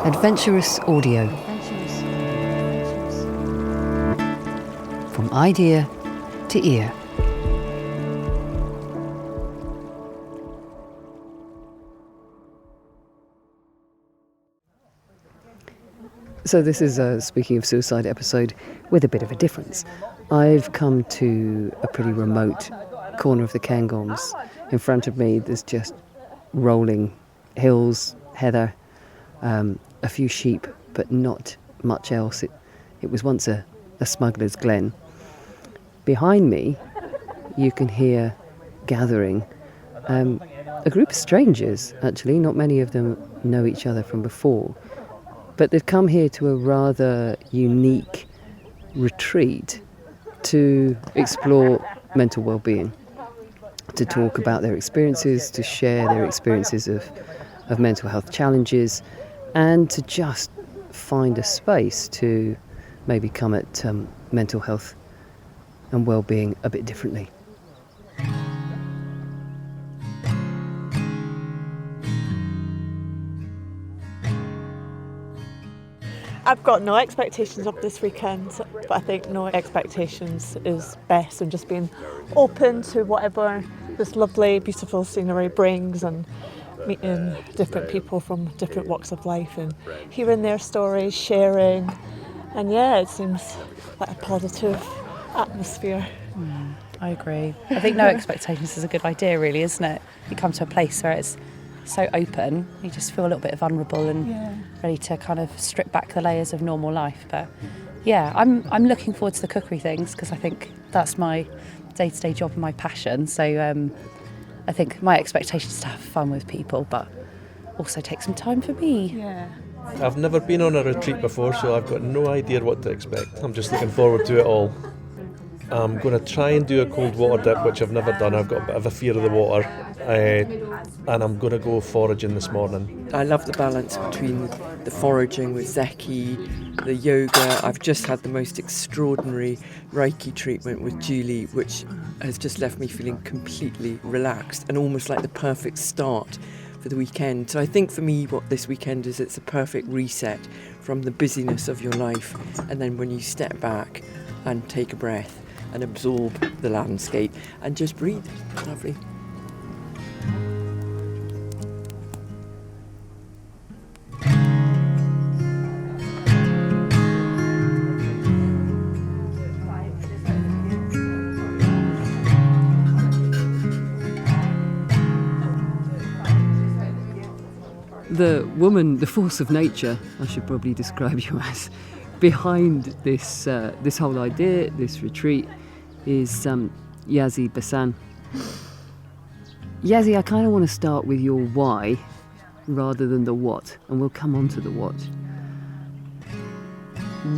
Adventurous audio. From idea to ear. So this is a Speaking of Suicide episode with a bit of a difference. I've come to a pretty remote corner of the Cairngorms. In front of me there's just rolling hills, heather, a few sheep, but not much else. It was once a smuggler's glen. Behind me you can hear gathering a group of strangers, actually. Not many of them know each other from before, but they've come here to a rather unique retreat to explore mental well-being, to talk about their experiences, to share their experiences of mental health challenges, and to just find a space to maybe come at mental health and well-being a bit differently. I've got no expectations of this weekend, but I think no expectations is best, and just being open to whatever this lovely, beautiful scenery brings, and meeting different people from different walks of life and hearing their stories, sharing. And yeah, it seems like a positive atmosphere. I agree. I think no expectations is a good idea, really, isn't it? You come to a place where it's so open, you just feel a little bit vulnerable and ready to kind of strip back the layers of normal life. But yeah, I'm looking forward to the cookery things, because I think that's my day-to-day job and my passion. So I think my expectation is to have fun with people, but also take some time for me. Yeah. I've never been on a retreat before, so I've got no idea what to expect. I'm just looking forward to it all. I'm going to try and do a cold water dip, which I've never done. I've got a bit of a fear of the water, and I'm going to go foraging this morning. I love the balance between the foraging with Zeki, the yoga. I've just had the most extraordinary Reiki treatment with Julie, which has just left me feeling completely relaxed and almost like the perfect start for the weekend. So I think for me what this weekend is, it's a perfect reset from the busyness of your life, and then when you step back and take a breath and absorb the landscape and just breathe. Lovely. The woman, the force of nature, I should probably describe you as, behind this whole idea, this retreat, is Yazzie Basan. Yazzie, I kind of want to start with your why rather than the what, and we'll come on to the what.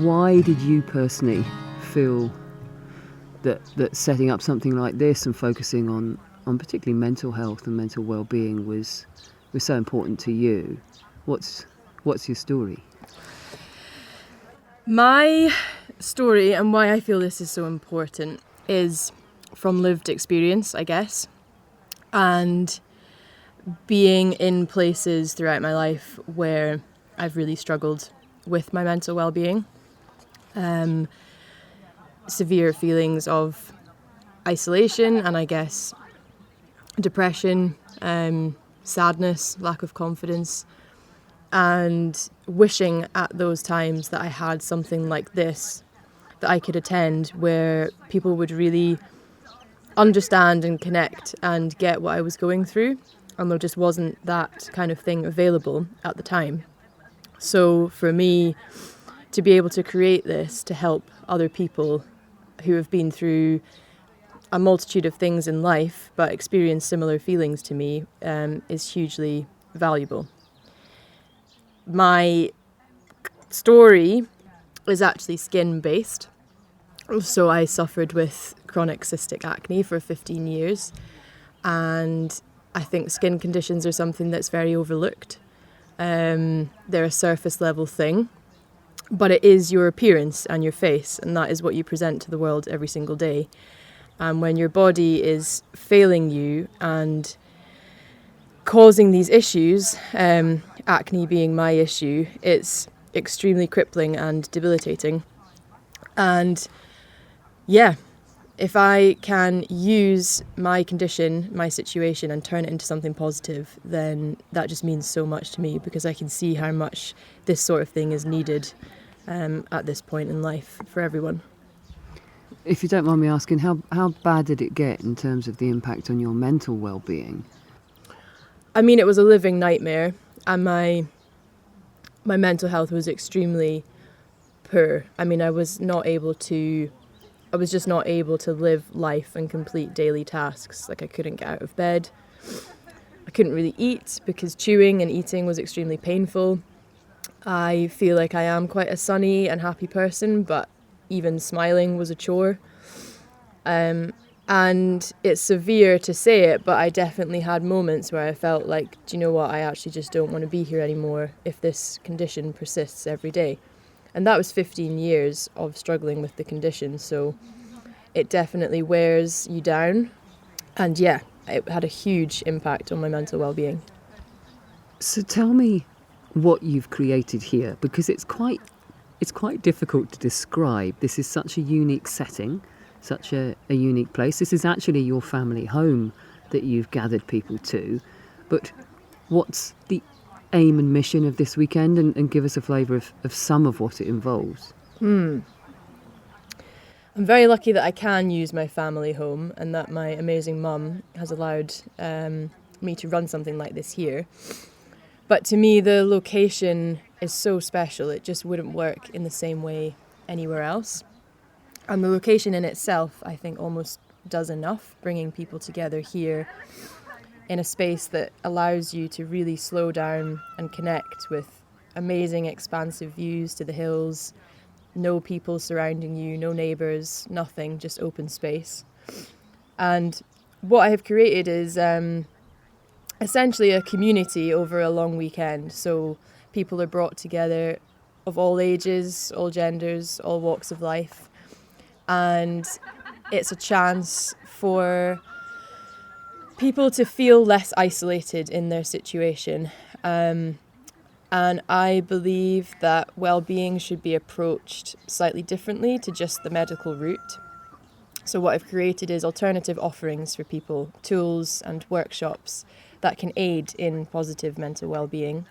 Why did you personally feel that setting up something like this and focusing on particularly mental health and mental well-being was so important to you? What's your story? My story, and why I feel this is so important, is from lived experience, I guess, and being in places throughout my life where I've really struggled with my mental well-being. Severe feelings of isolation and, I guess, depression, sadness, lack of confidence, and wishing at those times that I had something like this that I could attend, where people would really understand and connect and get what I was going through, and there just wasn't that kind of thing available at the time. So for me to be able to create this to help other people who have been through a multitude of things in life but experience similar feelings to me is hugely valuable. My story is actually skin-based. So I suffered with chronic cystic acne for 15 years, and I think skin conditions are something that's very overlooked. They're a surface level thing, but it is your appearance and your face, and that is what you present to the world every single day. And when your body is failing you and causing these issues, acne being my issue, it's extremely crippling and debilitating. And yeah, if I can use my condition, my situation, and turn it into something positive, then that just means so much to me, because I can see how much this sort of thing is needed at this point in life for everyone. If you don't mind me asking, how bad did it get in terms of the impact on your mental well-being? I mean, it was a living nightmare, and my mental health was extremely poor. I mean, I was just not able to live life and complete daily tasks. Like, I couldn't get out of bed. I couldn't really eat because chewing and eating was extremely painful. I feel like I am quite a sunny and happy person, but even smiling was a chore. And it's severe to say it, but I definitely had moments where I felt like, do you know what, I actually just don't want to be here anymore if this condition persists every day. And that was 15 years of struggling with the condition, so it definitely wears you down. And yeah, it had a huge impact on my mental well-being. So tell me what you've created here, because it's quite difficult to describe. This is such a unique setting, such a unique place. This is actually your family home that you've gathered people to. But what's the aim and mission of this weekend, and give us a flavour of some of what it involves? I'm very lucky that I can use my family home, and that my amazing mum has allowed me to run something like this here. But to me, the location is so special. It just wouldn't work in the same way anywhere else. And the location in itself, I think, almost does enough, bringing people together here in a space that allows you to really slow down and connect with amazing expansive views to the hills, no people surrounding you, no neighbours, nothing, just open space. And what I have created is essentially a community over a long weekend. So people are brought together of all ages, all genders, all walks of life. And it's a chance for people to feel less isolated in their situation. And I believe that well-being should be approached slightly differently to just the medical route. So what I've created is alternative offerings for people, tools and workshops that can aid in positive mental well-being.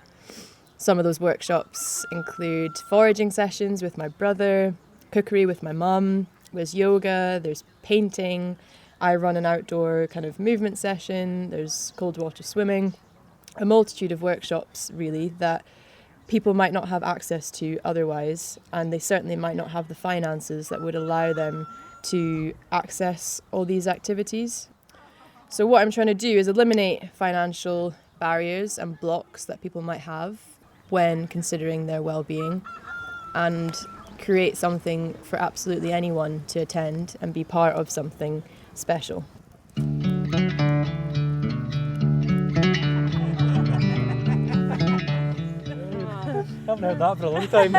Some of those workshops include foraging sessions with my brother, cookery with my mum, there's yoga, there's painting, I run an outdoor kind of movement session, there's cold water swimming, a multitude of workshops really that people might not have access to otherwise, and they certainly might not have the finances that would allow them to access all these activities. So what I'm trying to do is eliminate financial barriers and blocks that people might have when considering their well-being, and create something for absolutely anyone to attend and be part of something special. I haven't heard that for a long time.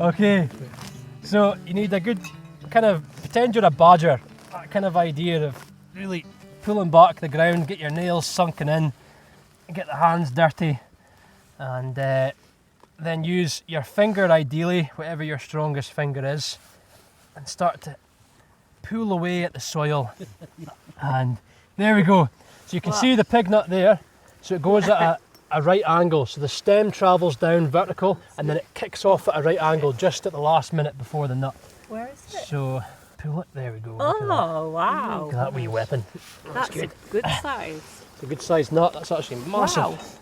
Okay, so you need a good kind of, pretend you're a badger, that kind of idea of really pulling back the ground, get your nails sunken in, get the hands dirty, and then use your finger ideally, whatever your strongest finger is, and start to pull away at the soil. And there we go. So you can see the pig nut there. So it goes at a right angle. So the stem travels down vertical and then it kicks off at a right angle just at the last minute before the nut. Where is it? So pull it, there we go. Oh, wow. Look at that wee weapon. That's good. a good size. It's a good sized nut, that's actually massive.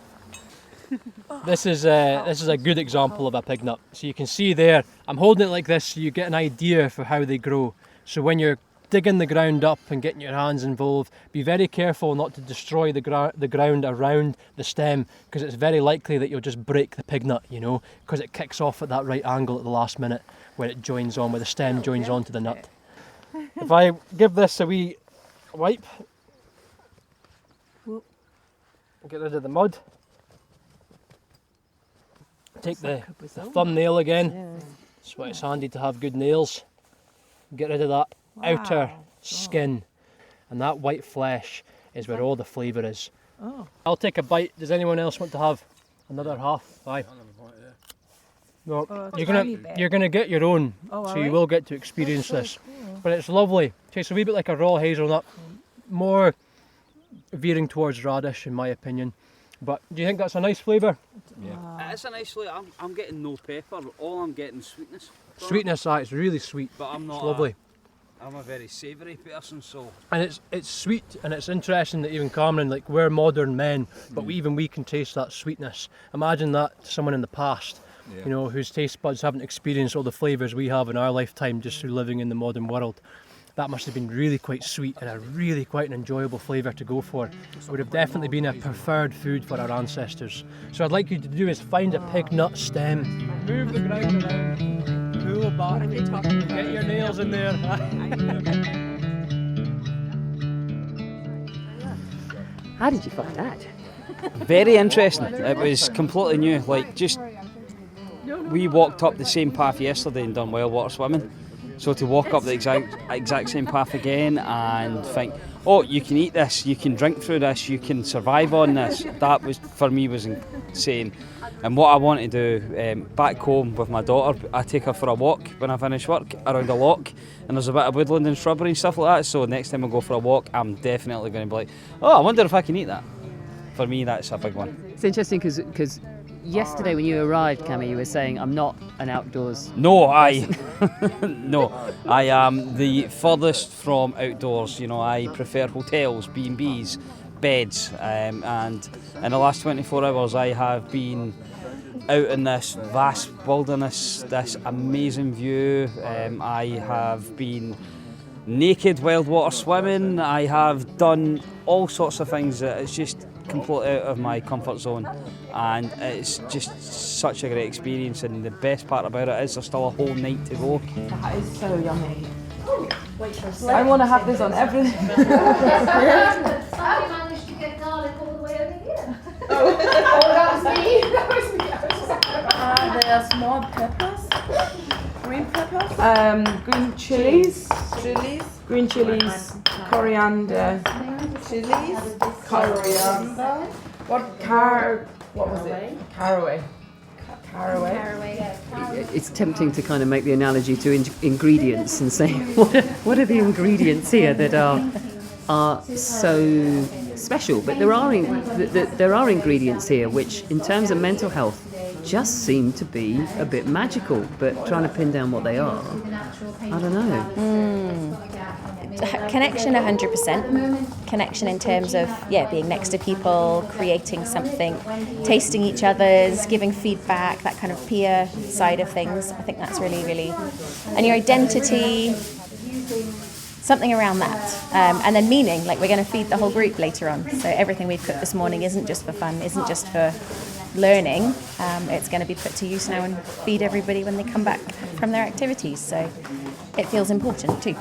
Wow. This is a good example of a pig nut. So you can see there, I'm holding it like this so you get an idea for how they grow. So when you're digging the ground up and getting your hands involved, be very careful not to destroy the ground around the stem, because it's very likely that you'll just break the pig nut, you know, because it kicks off at that right angle at the last minute where it joins on, where the stem joins onto the nut. If I give this a wee wipe, get rid of the mud, take the thumbnail again. That's why it's handy to have good nails. Get rid of that outer skin, and that white flesh is where all the flavour is. Oh. I'll take a bite. Does anyone else want to have another half? Aye. No, you're gonna get your own, so you will get to experience this. But it's lovely. Tastes a wee bit like a raw hazelnut, more veering towards radish in my opinion. But do you think that's a nice flavour? Yeah. It's a nice flavour. I'm getting no pepper. All I'm getting is sweetness. Sweetness, it's really sweet. But I'm not. It's lovely. I'm a very savoury person, so. And it's sweet, and it's interesting that even Cameron, like, we're modern men, but we can taste that sweetness. Imagine that to someone in the past, you know, whose taste buds haven't experienced all the flavours we have in our lifetime just through living in the modern world. That must have been really quite sweet and a really quite an enjoyable flavour to go for. It would have definitely been a preferred food for our ancestors. So I'd like you to do is find a pig nut stem, move the ground around, pull back, get your nails in there. How did you find that? Very interesting. It was completely new. Like, we walked up the same path yesterday and done well water swimming. So to walk up the exact same path again and think, oh, you can eat this, you can drink through this, you can survive on this, that was, for me, was insane. And what I want to do back home with my daughter, I take her for a walk when I finish work around a loch, and there's a bit of woodland and shrubbery and stuff like that. So next time I go for a walk, I'm definitely going to be like, oh, I wonder if I can eat that. For me, that's a big one. It's interesting because yesterday when you arrived, Cammy, you were saying, I'm not an outdoors. No, no, I am the furthest from outdoors. You know, I prefer hotels, B&Bs, beds, and in the last 24 hours I have been out in this vast wilderness, this amazing view. I have been naked wild water swimming. I have done all sorts of things that it's just completely out of my comfort zone, and it's just such a great experience. And the best part about it is there's still a whole night to go. That is so yummy. I want to have this on everything. I managed to get garlic all the way over here. Oh, that was me. There are small peppers, green peppers, Green chilies, green chilies, coriander, coriander. What was it? Caraway. It's tempting to kind of make the analogy to ingredients and say, what are the ingredients here that are so special? But there are ingredients here which, in terms of mental health, just seem to be a bit magical. But trying to pin down what they are, I don't know. Connection 100%. Connection in terms of, being next to people, creating something, tasting each other's, giving feedback, that kind of peer side of things. I think that's really, really... And your identity, something around that. And then meaning, like we're going to feed the whole group later on. So everything we've cooked this morning isn't just for fun, isn't just for learning. It's going to be put to use now and feed everybody when they come back from their activities. So it feels important too.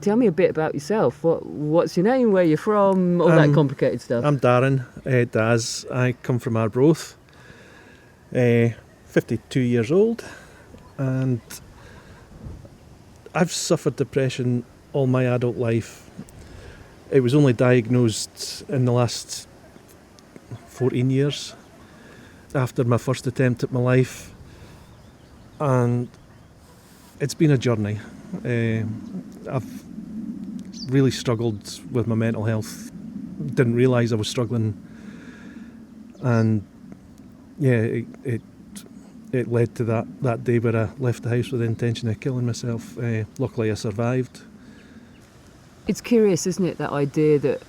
Tell me a bit about yourself. What's your name? Where you're from? All that complicated stuff. I'm Darren, Daz. I come from Arbroath. 52 years old, and I've suffered depression all my adult life. It was only diagnosed in the last 14 years after my first attempt at my life, and it's been a journey. I've really struggled with my mental health. Didn't realise I was struggling, and it led to that day where I left the house with the intention of killing myself. Luckily I survived. It's curious, isn't it, that idea that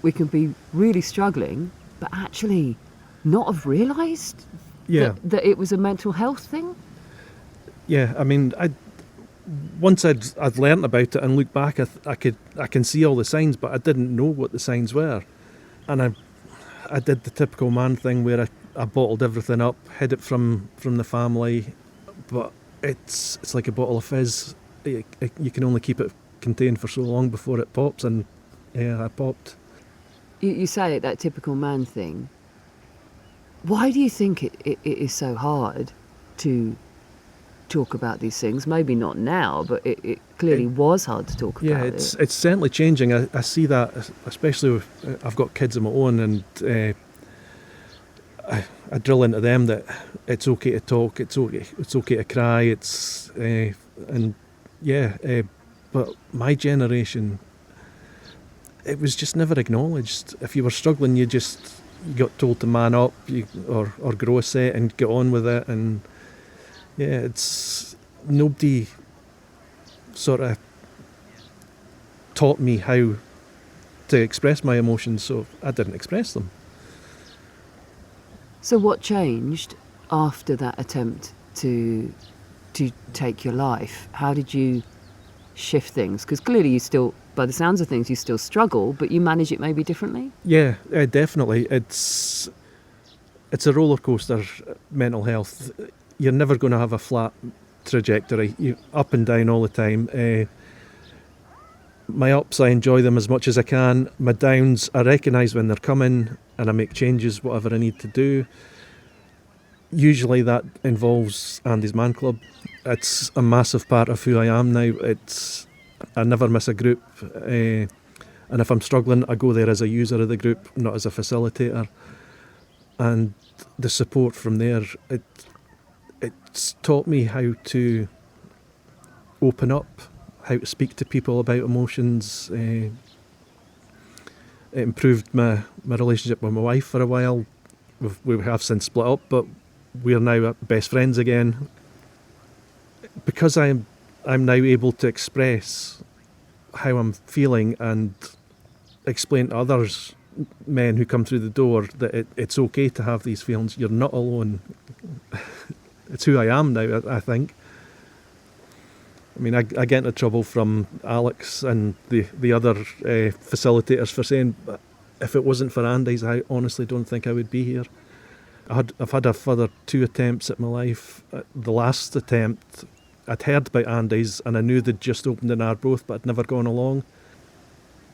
we can be really struggling but actually not have realised that it was a mental health thing? Yeah, I mean, once I'd learnt about it and looked back, I can see all the signs, but I didn't know what the signs were. And I did the typical man thing where I bottled everything up, hid it from the family, but it's like a bottle of fizz. You can only keep it contained for so long before it pops, and I popped. You say it, that typical man thing. Why do you think it is so hard to talk about these things. Maybe not now, but it clearly was hard to talk about. It's certainly changing. I see that, especially with, I've got kids of my own, and I drill into them that it's okay to talk, it's okay to cry, but my generation, it was just never acknowledged. If you were struggling, you got told to man up, or grow a set and get on with it. And it's nobody sort of taught me how to express my emotions, so I didn't express them. So what changed after that attempt to take your life? How did you shift things? Because clearly you still, by the sounds of things, you still struggle, but you manage it maybe differently? Yeah, definitely. It's a roller coaster, mental health. You're never going to have a flat trajectory. You're up and down all the time. My ups, I enjoy them as much as I can. My downs, I recognise when they're coming and I make changes, whatever I need to do. Usually that involves Andy's Man Club. It's a massive part of who I am now. I never miss a group. And if I'm struggling, I go there as a user of the group, not as a facilitator. And the support from there, it's taught me how to open up, how to speak to people about emotions. It improved my relationship with my wife for a while. We have since split up, but we're now best friends again. Because I'm now able to express how I'm feeling and explain to others, men who come through the door, that it's okay to have these feelings. You're not alone. It's who I am now, I think. I mean, I get into trouble from Alex and the other facilitators for saying, if it wasn't for Andy's, I honestly don't think I would be here. I've had a further 2 attempts at my life. The last attempt, I'd heard about Andy's and I knew they'd just opened in Arbroath, but I'd never gone along.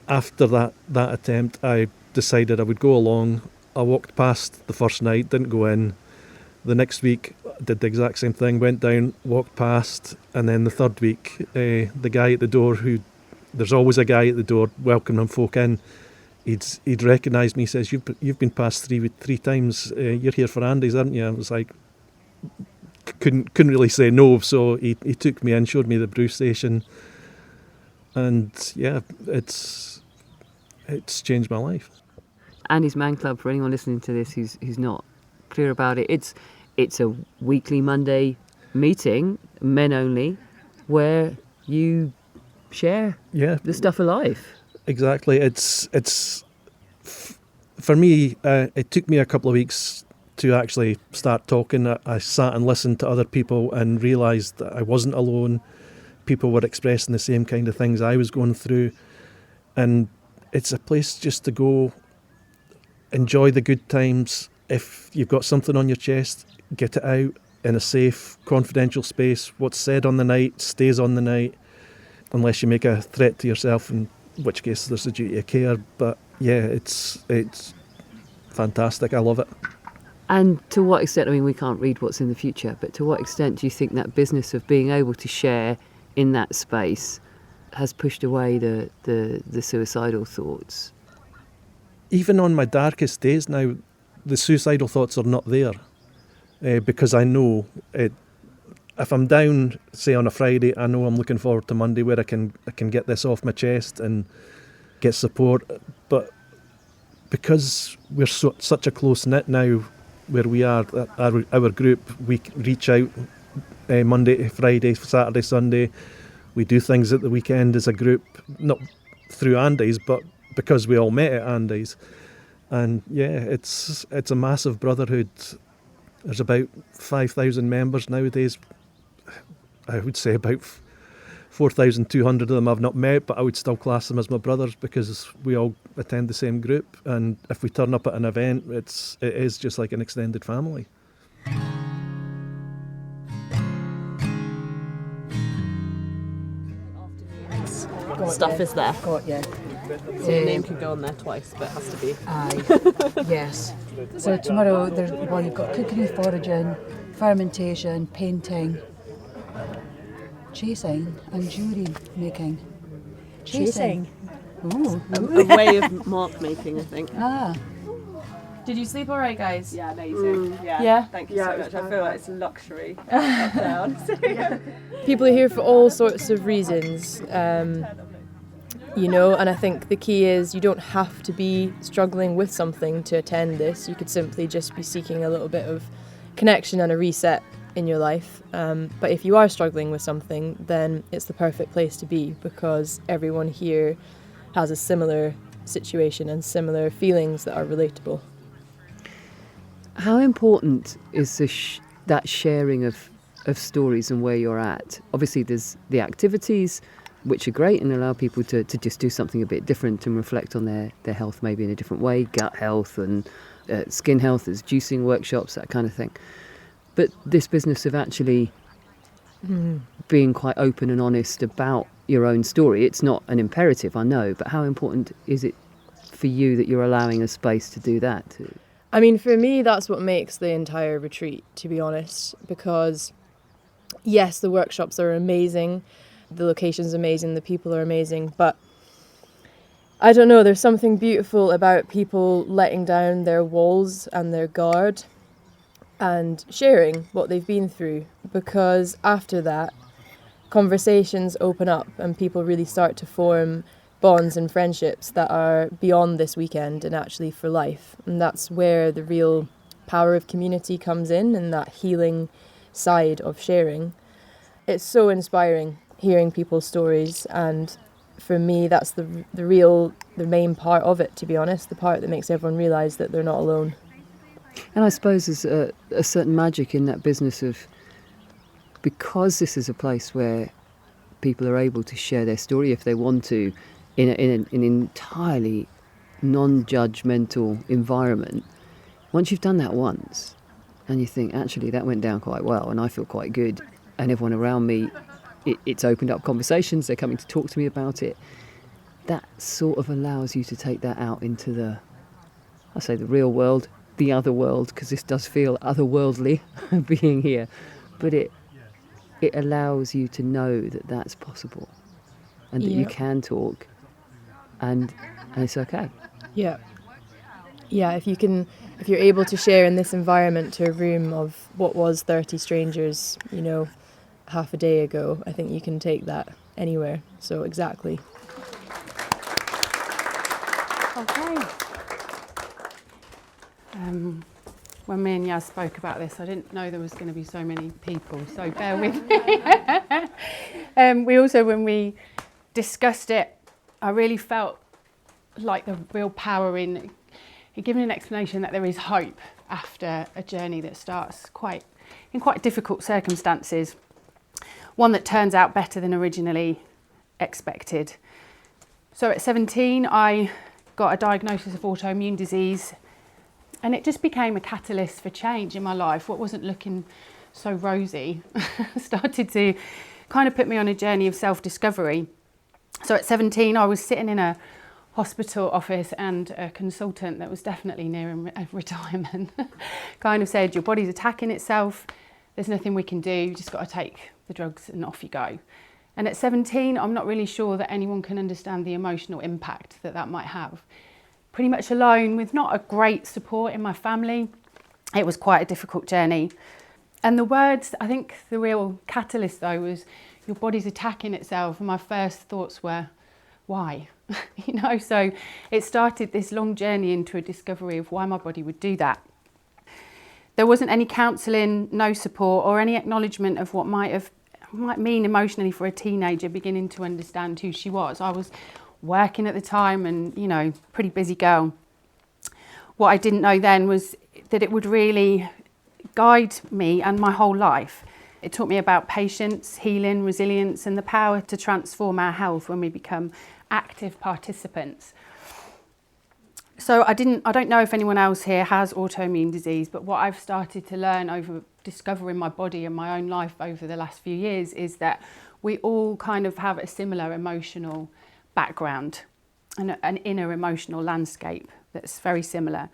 After that attempt, I decided I would go along. I walked past the first night, didn't go in. The next week, did the exact same thing, went down, walked past, and then the third week, the guy at the door, there's always a guy at the door welcoming folk in, he'd recognised me, he says, you've been past three times, you're here for Andy's, aren't you? I was like, couldn't really say no, so he took me in, showed me the brew station, and yeah, it's changed my life. Andy's Man Club, for anyone listening to this who's not clear about it, it's a weekly Monday meeting, men only, where you share the stuff of life. Exactly. It's for me, it took me a couple of weeks to actually start talking. I sat and listened to other people and realised that I wasn't alone. People were expressing the same kind of things I was going through. And it's a place just to go, enjoy the good times. If you've got something on your chest, get it out in a safe, confidential space. What's said on the night stays on the night, unless you make a threat to yourself, in which case there's a duty of care. But yeah, it's fantastic. I love it. And to what extent, I mean, we can't read what's in the future, but to what extent do you think that business of being able to share in that space has pushed away the suicidal thoughts? Even on my darkest days now, the suicidal thoughts are not there, because I know it. If I'm down, say on a Friday, I know I'm looking forward to Monday, where I can get this off my chest and get support. But because we're such a close knit now, where we are, our group, we reach out Monday, Friday, Saturday, Sunday. We do things at the weekend as a group, not through Andy's, but because we all met at Andy's. And yeah, it's a massive brotherhood. There's about 5,000 members nowadays. I would say about 4,200 of them I've not met, but I would still class them as my brothers because we all attend the same group. And if we turn up at an event, it is just like an extended family. Stuff is there. Yeah. So your name can go on there twice, but it has to be. Aye. Yes. So tomorrow, you've got cookery, foraging, fermentation, painting, chasing and jewellery making. Chasing. Ooh. A way of mark making, I think. Ah. Did you sleep all right, guys? Yeah, amazing. Yeah? Thank you so much. I feel like it's a luxury up there, honestly. People are here for all sorts of reasons, you know, and I think the key is you don't have to be struggling with something to attend this. You could simply just be seeking a little bit of connection and a reset in your life. But if you are struggling with something, then it's the perfect place to be, because everyone here has a similar situation and similar feelings that are relatable. How important is that sharing of stories and where you're at? Obviously, there's the activities, which are great and allow people to just do something a bit different and reflect on their health maybe in a different way, gut health and skin health, there's juicing workshops, that kind of thing. But this business of actually being quite open and honest about your own story, it's not an imperative, I know, but how important is it for you that you're allowing a space to do that? I mean, for me, that's what makes the entire retreat, to be honest, because yes, the workshops are amazing, the location's amazing, the people are amazing, but I don't know, there's something beautiful about people letting down their walls and their guard and sharing what they've been through, because after that, conversations open up and people really start to form bonds and friendships that are beyond this weekend and actually for life. And that's where the real power of community comes in, and that healing side of sharing. It's so inspiring hearing people's stories, and for me that's the main part of it, to be honest, the part that makes everyone realise that they're not alone. And I suppose there's a certain magic in that business of, because this is a place where people are able to share their story if they want to, in an entirely non-judgmental environment. Once you've done that once, and you think, actually, that went down quite well, and I feel quite good, and everyone around me, it's opened up conversations, they're coming to talk to me about it, that sort of allows you to take that out into the real world, the other world, because this does feel otherworldly being here, but it allows you to know that that's possible, and that you can talk, and it's okay. Yeah, if you're able to share in this environment to a room of what was 30 strangers, you know, half a day ago, I think you can take that anywhere. So exactly. Okay. When me and Yaz spoke about this, I didn't know there was going to be so many people, so bear with me. We also, when we discussed it, I really felt like the real power in giving an explanation that there is hope after a journey that starts in quite difficult circumstances, one that turns out better than originally expected. So at 17, I got a diagnosis of autoimmune disease, and it just became a catalyst for change in my life. What wasn't looking so rosy started to kind of put me on a journey of self-discovery. So at 17, I was sitting in a hospital office, and a consultant that was definitely nearing retirement kind of said, your body's attacking itself, there's nothing we can do, you just got to take the drugs and off you go. And at 17, I'm not really sure that anyone can understand the emotional impact that might have. Pretty much alone with not a great support in my family. It was quite a difficult journey. And the words, I think the real catalyst though was, your body's attacking itself. And my first thoughts were, why? So it started this long journey into a discovery of why my body would do that. There wasn't any counselling, no support, or any acknowledgement of what might mean emotionally for a teenager beginning to understand who she was. I was working at the time and, pretty busy girl. What I didn't know then was that it would really guide me and my whole life. It taught me about patience, healing, resilience, and the power to transform our health when we become active participants. So I don't know if anyone else here has autoimmune disease, but what I've started to learn over discovering my body and my own life over the last few years is that we all kind of have a similar emotional background and an inner emotional landscape that's very similar.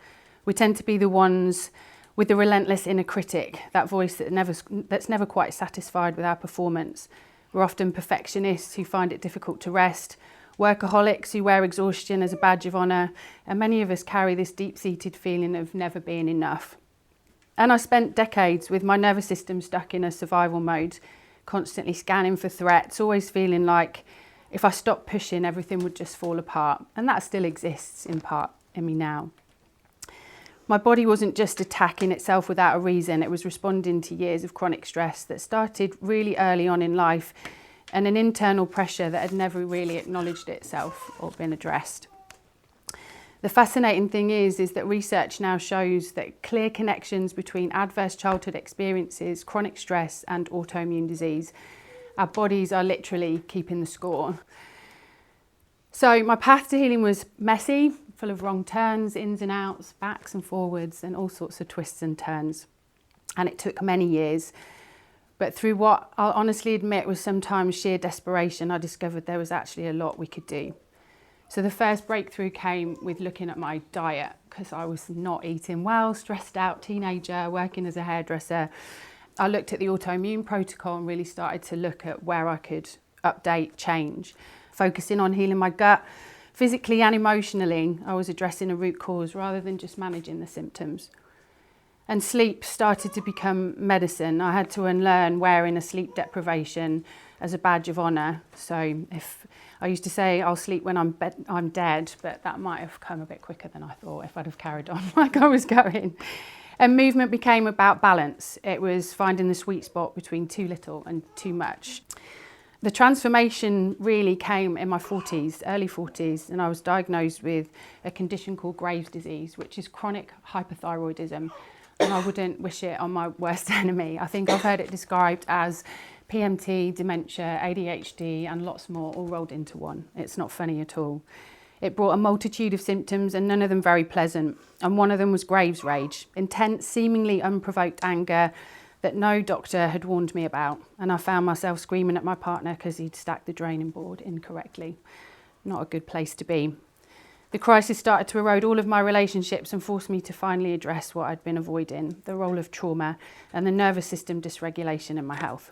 We tend to be the ones with the relentless inner critic, that voice that's never quite satisfied with our performance. We're often perfectionists who find it difficult to rest, workaholics who wear exhaustion as a badge of honour, and many of us carry this deep-seated feeling of never being enough. And I spent decades with my nervous system stuck in a survival mode, constantly scanning for threats, always feeling like if I stopped pushing, everything would just fall apart. And that still exists in part in me now. My body wasn't just attacking itself without a reason, it was responding to years of chronic stress that started really early on in life and an internal pressure that had never really acknowledged itself or been addressed. The fascinating thing is that research now shows that clear connections between adverse childhood experiences, chronic stress and autoimmune disease. Our bodies are literally keeping the score. So my path to healing was messy, full of wrong turns, ins and outs, backs and forwards, and all sorts of twists and turns. And it took many years. But through what I'll honestly admit was sometimes sheer desperation, I discovered there was actually a lot we could do. So the first breakthrough came with looking at my diet, because I was not eating well, stressed out teenager, working as a hairdresser. I looked at the autoimmune protocol and really started to look at where I could update, change, focusing on healing my gut. Physically and emotionally, I was addressing a root cause rather than just managing the symptoms. And sleep started to become medicine. I had to unlearn wearing a sleep deprivation as a badge of honour. So if I used to say I'll sleep when I'm dead, but that might have come a bit quicker than I thought if I'd have carried on like I was going. And movement became about balance. It was finding the sweet spot between too little and too much. The transformation really came in my 40s, early 40s, and I was diagnosed with a condition called Graves' disease, which is chronic hypothyroidism. And I wouldn't wish it on my worst enemy. I think I've heard it described as PMT, dementia, ADHD, and lots more all rolled into one. It's not funny at all. It brought a multitude of symptoms and none of them very pleasant. And one of them was Graves' rage, intense, seemingly unprovoked anger that no doctor had warned me about. And I found myself screaming at my partner because he'd stacked the draining board incorrectly. Not a good place to be. The crisis started to erode all of my relationships and forced me to finally address what I'd been avoiding, the role of trauma and the nervous system dysregulation in my health.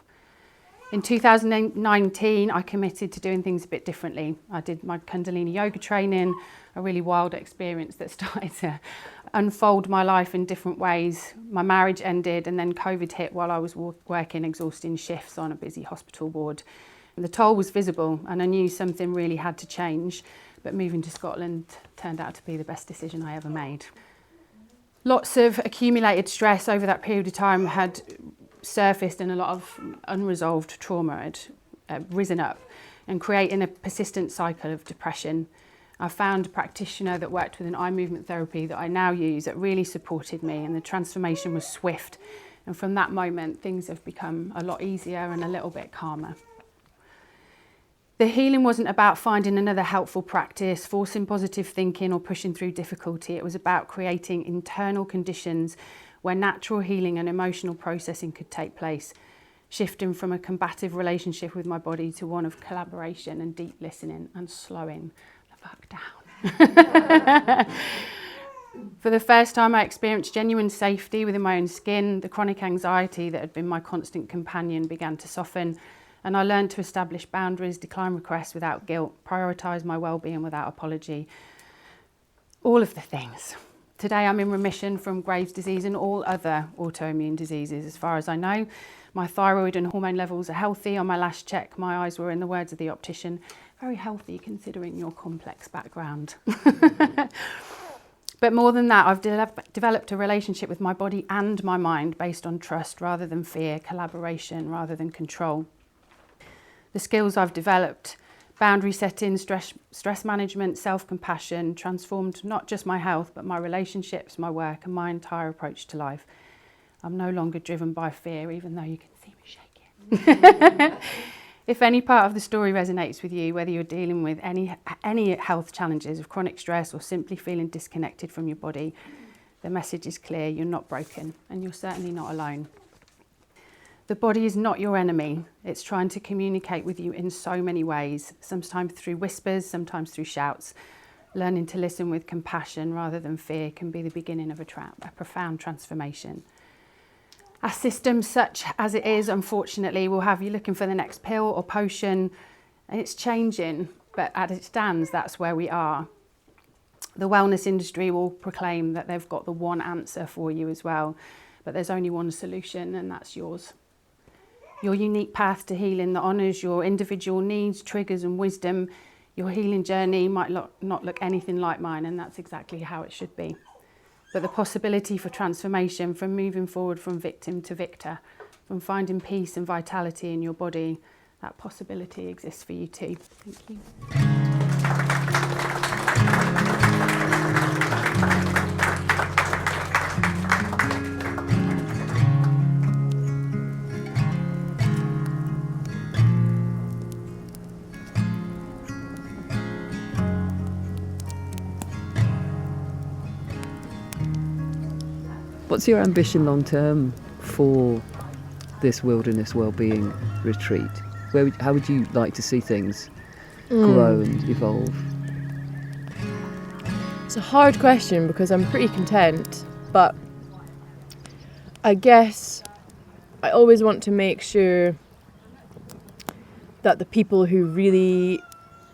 In 2019, I committed to doing things a bit differently. I did my Kundalini yoga training, a really wild experience that started to unfold my life in different ways. My marriage ended and then COVID hit while I was working exhausting shifts on a busy hospital ward. And the toll was visible and I knew something really had to change, but moving to Scotland turned out to be the best decision I ever made. Lots of accumulated stress over that period of time had surfaced and a lot of unresolved trauma had risen up and creating a persistent cycle of depression. I found a practitioner that worked with an eye movement therapy that I now use that really supported me, and the transformation was swift. And from that moment, things have become a lot easier and a little bit calmer. The healing wasn't about finding another helpful practice, forcing positive thinking or pushing through difficulty. It was about creating internal conditions where natural healing and emotional processing could take place, shifting from a combative relationship with my body to one of collaboration and deep listening and slowing the fuck down. For the first time, I experienced genuine safety within my own skin. The chronic anxiety that had been my constant companion began to soften, and I learned to establish boundaries, decline requests without guilt, prioritise my well-being without apology. All of the things. Today I'm in remission from Graves' disease and all other autoimmune diseases. As far as I know, my thyroid and hormone levels are healthy. On my last check, my eyes were, in the words of the optician, very healthy considering your complex background. But more than that, I've developed a relationship with my body and my mind based on trust rather than fear, collaboration rather than control. The skills I've developed, boundary setting, stress management, self-compassion, transformed not just my health, but my relationships, my work, and my entire approach to life. I'm no longer driven by fear, even though you can see me shaking. If any part of the story resonates with you, whether you're dealing with any health challenges of chronic stress or simply feeling disconnected from your body, the message is clear: you're not broken, and you're certainly not alone. The body is not your enemy. It's trying to communicate with you in so many ways, sometimes through whispers, sometimes through shouts. Learning to listen with compassion rather than fear can be the beginning of a profound transformation. Our system, such as it is, unfortunately, will have you looking for the next pill or potion, and it's changing, but as it stands, that's where we are. The wellness industry will proclaim that they've got the one answer for you as well, but there's only one solution, and that's yours. Your unique path to healing that honours your individual needs, triggers and wisdom. Your healing journey might not look anything like mine, and that's exactly how it should be. But the possibility for transformation, from moving forward from victim to victor, from finding peace and vitality in your body, that possibility exists for you too. Thank you. What's your ambition long term for this wilderness wellbeing retreat? How would you like to see things grow and evolve? It's a hard question because I'm pretty content, but I guess I always want to make sure that the people who really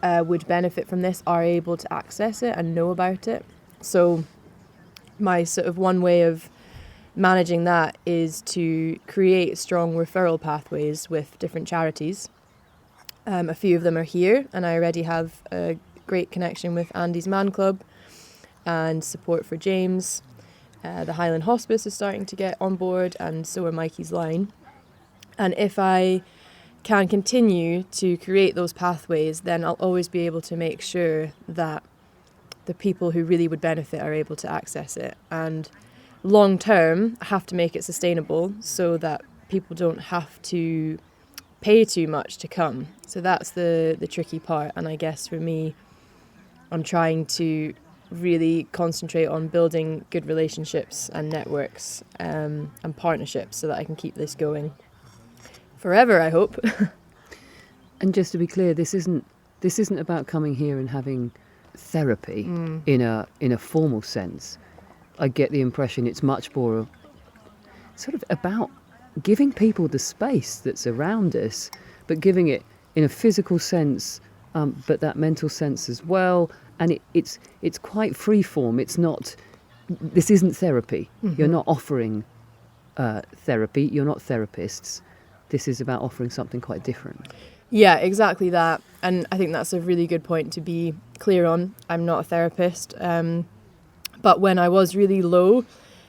would benefit from this are able to access it and know about it. So my sort of one way of managing that is to create strong referral pathways with different charities. A few of them are here, and I already have a great connection with Andy's Man Club and support for James. The Highland Hospice is starting to get on board, and so are Mikey's Line. And if I can continue to create those pathways, then I'll always be able to make sure that the people who really would benefit are able to access it. And long term, I have to make it sustainable so that people don't have to pay too much to come. So that's the tricky part. And I guess for me, I'm trying to really concentrate on building good relationships and networks and partnerships so that I can keep this going forever, I hope. And just to be clear, this isn't about coming here and having therapy in a formal sense. I get the impression it's much more sort of about giving people the space that's around us, but giving it in a physical sense, but that mental sense as well. And it's quite free form. It's not. This isn't therapy. Mm-hmm. You're not offering therapy. You're not therapists. This is about offering something quite different. Yeah, exactly that. And I think that's a really good point to be clear on. I'm not a therapist. But when I was really low,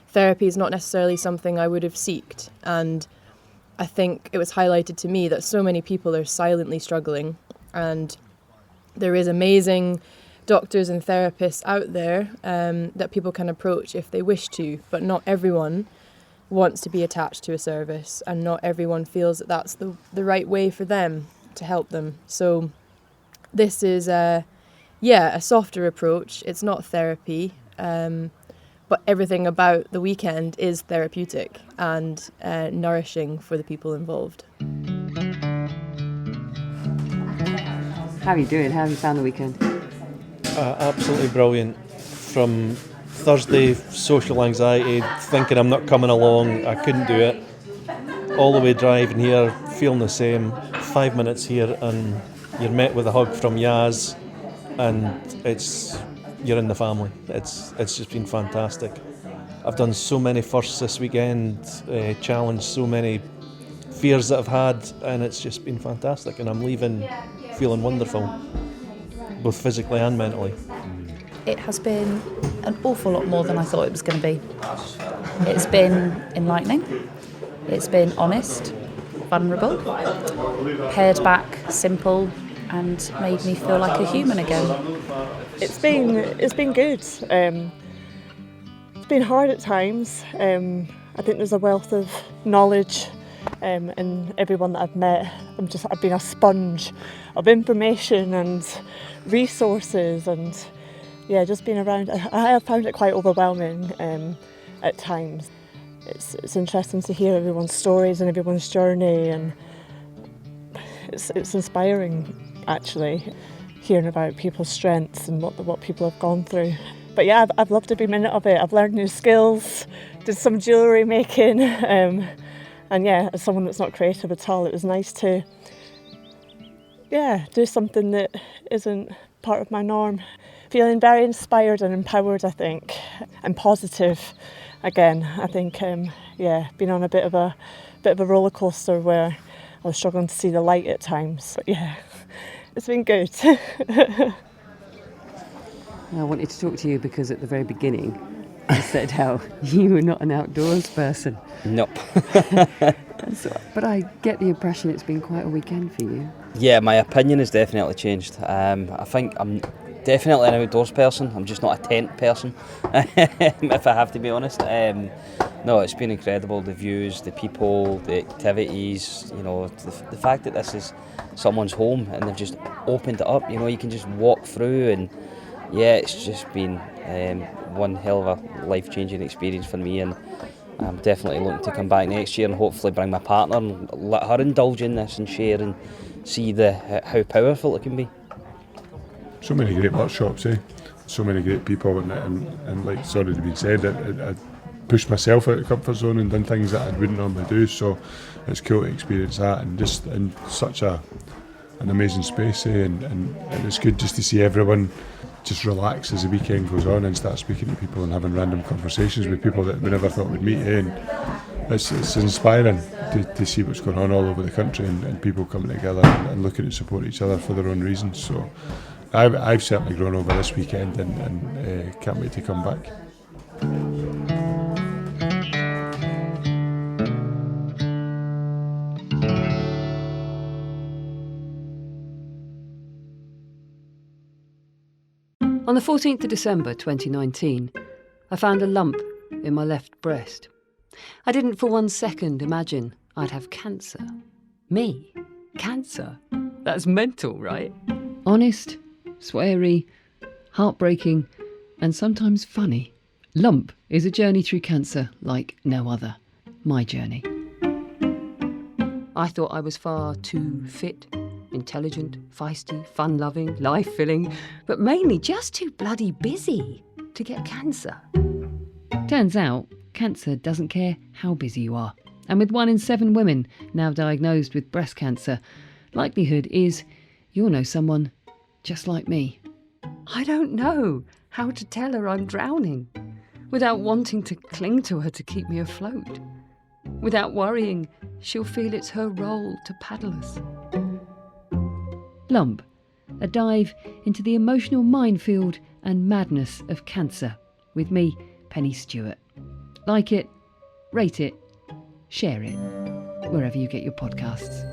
therapy is not necessarily something I would have sought. And I think it was highlighted to me that so many people are silently struggling. And there is amazing doctors and therapists out there that people can approach if they wish to. But not everyone wants to be attached to a service. And not everyone feels that that's the right way for them to help them. So this is a softer approach. It's not therapy. But everything about the weekend is therapeutic and nourishing for the people involved. How are you doing? How have you found the weekend? Absolutely brilliant. From Thursday, social anxiety, thinking I'm not coming along, I couldn't do it. All the way driving here, feeling the same. 5 minutes here and you're met with a hug from Yaz, and you're in the family. It's just been fantastic. I've done so many firsts this weekend, challenged so many fears that I've had, and it's just been fantastic. And I'm leaving feeling wonderful, both physically and mentally. It has been an awful lot more than I thought it was going to be. It's been enlightening. It's been honest, vulnerable, pared back, simple, and made me feel like a human again. It's been good. It's been hard at times. I think there's a wealth of knowledge in everyone that I've met. I've been a sponge of information and resources, and just being around. I have found it quite overwhelming at times. It's interesting to hear everyone's stories and everyone's journey, and it's inspiring actually. hearing about people's strengths and what people have gone through. But yeah, I've loved every minute of it. I've learned new skills, did some jewellery making, and yeah, as someone that's not creative at all, it was nice to do something that isn't part of my norm. Feeling very inspired and empowered, I think, and positive. Again, I think, been on a bit of a roller coaster where I was struggling to see the light at times. But yeah, it's been good. I wanted to talk to you because at the very beginning you said how you were not an outdoors person. Nope. But I get the impression it's been quite a weekend for you. Yeah, my opinion has definitely changed. I think I'm definitely an outdoors person. I'm just not a tent person, if I have to be honest. No, it's been incredible. The views, the people, the activities. You know, the fact that this is someone's home and they've just opened it up. You know, you can just walk through, and yeah, it's just been one hell of a life-changing experience for me. And I'm definitely looking to come back next year and hopefully bring my partner and let her indulge in this and share and see how powerful it can be. So many great workshops, so many great people, and like it's already been said, I pushed myself out of the comfort zone and done things that I wouldn't normally do, so it's cool to experience that, and just in such an amazing space, and it's good just to see everyone just relax as the weekend goes on and start speaking to people and having random conversations with people that we never thought we'd meet, and it's inspiring to see what's going on all over the country, and people coming together and looking to support each other for their own reasons. So I've certainly grown over this weekend, and can't wait to come back. On the 14th of December 2019, I found a lump in my left breast. I didn't for 1 second imagine I'd have cancer. Me? Cancer? That's mental, right? Honest, sweary, heartbreaking, and sometimes funny. Lump is a journey through cancer like no other. My journey. I thought I was far too fit, intelligent, feisty, fun-loving, life-filling, but mainly just too bloody busy to get cancer. Turns out, cancer doesn't care how busy you are. And with 1 in 7 women now diagnosed with breast cancer, likelihood is you'll know someone just like me. I don't know how to tell her I'm drowning without wanting to cling to her to keep me afloat, without worrying she'll feel it's her role to paddle us. Lump, a dive into the emotional minefield and madness of cancer with me, Pennie Stewart. Like it, rate it, share it, wherever you get your podcasts.